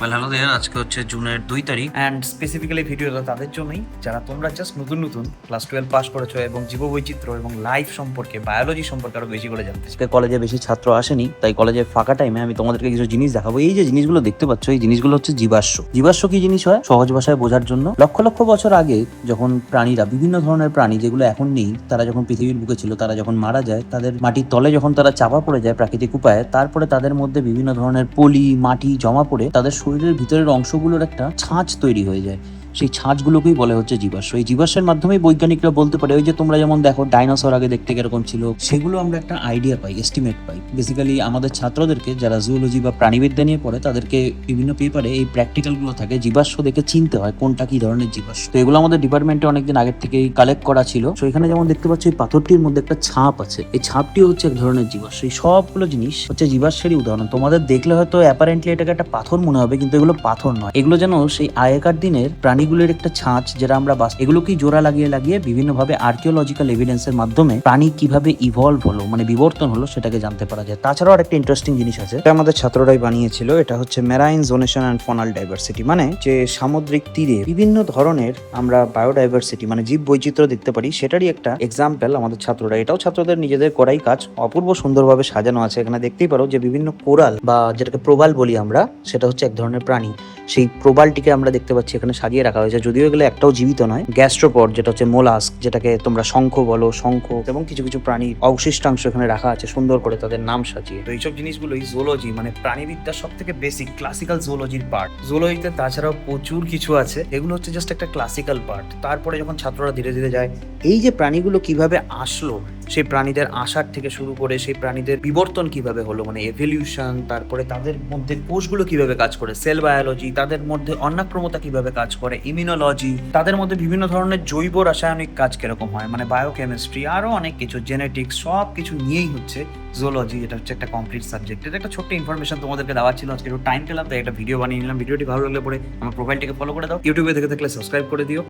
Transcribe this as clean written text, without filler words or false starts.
Hello দেয়ার, আজকে হচ্ছে জুনের 2 তারিখ। অ্যান্ড স্পেসিফিক্যালি ভিডিওটা তাদের জন্যই যারা তোমরা জাস্ট নতুন নতুন ক্লাস 12 পাস করেছো এবং জীববৈচিত্র্য এবং লাইফ সম্পর্কে, বায়োলজি সম্পর্কে আরো বেশি করে জানতে চাও। আজকে কলেজে বেশি ছাত্র আসেনি, তাই কলেজের ফাঁকা টাইমে আমি তোমাদেরকে কিছু জিনিস দেখাবো। এই যে জিনিসগুলো দেখতে পাচ্ছ, এই জিনিসগুলো হচ্ছে জীবাশ্ম। জীবাশ্ম কি জিনিস হয় সহজ ভাষায় বোঝার জন্য, লক্ষ লক্ষ বছর আগে যখন প্রাণীরা, বিভিন্ন ধরনের প্রাণী যেগুলো এখন নেই, তারা যখন পৃথিবীর বুকে ছিল, তারা যখন মারা যায়, তাদের মাটির তলে যখন তারা চাপা পড়ে যায় প্রাকৃতিক উপায়ে, তারপরে তাদের মধ্যে বিভিন্ন ধরনের পলি মাটি জমা পড়ে তাদের শরীরের ভিতরের অংশগুলোর একটা ছাঁচ তৈরি হয়ে যায়। সেই ছাঁচগুলোকেই বলে হচ্ছে জীবাশ্ম। এই জীবাশ্মের মাধ্যমেই বৈজ্ঞানিকরা বলতে পারে, ওই যে তোমরা যেমন দেখো ডাইনোসর আগে দেখতে কিরকম ছিল, সেগুলো আমরা একটা আইডিয়া পাই, এস্টিমেট পাই। বেসিক্যালি আমাদের ছাত্রদেরকে যারা জুওলজি বা প্রাণীবিদ্যা নিয়ে পড়ে, তাদেরকে বিভিন্ন পেপারে এই প্র্যাকটিক্যালগুলো থাকে, জীবাশ্ম দেখে চিনতে হয় কোনটা কি ধরনের জীবাশ্ম। তো এগুলো আমাদের ডিপার্টমেন্টে অনেকদিন আগের থেকেই কালেক্ট করা ছিল। তো এখানে যেমন দেখতে পাচ্ছ, এই পাথরটির মধ্যে একটা ছাপ আছে, এই ছাপটি হচ্ছে এক ধরনের জীবাশ্ম। এই সবগুলো জিনিস হচ্ছে জীবাশ্মেরই উদাহরণ। তোমাদের দেখলে হয়তো অ্যাপারেন্টলি এটাকে একটা পাথর মনে হবে, কিন্তু এগুলো পাথর নয়। এগুলো যেন সেই আগেকার দিনের প্রাণীগুলোর একটা ছাঁচ, যেটা আমরা এগুলোকেই জোড়া লাগিয়ে লাগিয়ে বিভিন্নভাবে আর্কিওলজিক্যাল এভিডেন্সের মাধ্যমে প্রাণী কিভাবে ইভলভ হলো, মানে বিবর্তন হলো, সেটাকে জানতে পারা যায়। তাছাড়াও আরেকটা ইন্টারেস্টিং জিনিস আছে, এটা আমাদের ছাত্ররাই বানিয়েছিল। এটা হচ্ছে মেরাইন জোনেশন অ্যান্ড ফনাল ডাইভার্সিটি, মানে যে সামুদ্রিক তীরে বিভিন্ন ধরনের আমরা বায়োডাইভার্সিটি মানে জীব বৈচিত্র্য দেখতে পারি, সেটারই একটা এক্সাম্পল আমাদের ছাত্ররা। এটাও ছাত্রদের নিজেদের করাই কাজ, অপূর্ব সুন্দরভাবে সাজানো আছে। এখানে দেখতেই পারো যে বিভিন্ন কোরাল বা যেটাকে প্রবাল বলি আমরা, সেটা হচ্ছে এক ধরনের প্রাণী। সেই প্রবালটিকে আমরা দেখতে পাচ্ছি এখানে সাজিয়ে রাখা হয়েছে, যদিও এগুলো একটাও জীবিত নয়। গ্যাস্ট্রোপড, যেটা হচ্ছে মোলাস্ক, যেটাকে তোমরা শঙ্খ বলো, শঙ্খ, এবং কিছু কিছু প্রাণীর অবশিষ্টাংশ এখানে রাখা আছে সুন্দর করে তাদের নাম সাজিয়ে। তো এইসব জিনিসগুলোই জুওলজি মানে প্রাণীবিদ্যার সব থেকে বেসিক ক্লাসিক্যাল জুওলজির পার্ট। জুওলজিতে তাছাড়াও প্রচুর কিছু আছে, এগুলো হচ্ছে জাস্ট একটা ক্লাসিক্যাল পার্ট। তারপরে যখন ছাত্ররা ধীরে ধীরে যায়, এই যে প্রাণীগুলো কিভাবে আসলো, সেই প্রাণীদের আসার থেকে শুরু করে সেই প্রাণীদের বিবর্তন কিভাবে হলো, মানে এভলিউশন, তারপরে তাদের মধ্যে কোষগুলো কিভাবে কাজ করে, সেল বায়োলজি, তাদের মধ্যে অন্নাক্রমতা কিভাবে কাজ করে, ইমিউনোলজি, তাদের মধ্যে বিভিন্ন ধরনের জৈব রাসায়নিক কাজ কিরকম হয়, মানে বায়োকেমিস্ট্রি, আরো অনেক কিছু, জেনেটিক্স, সব কিছু নিয়েই হচ্ছে জুওলজি। এটা হচ্ছে একটা কমপ্লিট সাবজেক্ট। এটা একটা ছোট্ট ইনফরমেশন তোমাদেরকে দেওয়া ছিল, আজকে একটু টাইম পেলাম তাই একটা ভিডিও বানিয়ে নিলাম। ভিডিওটি ভালো লাগলে পরে আমার প্রোফাইলটিকে ফলো করে দাও, ইউটিউবে দেখে থাকলে সাবস্ক্রাইব করে দিও।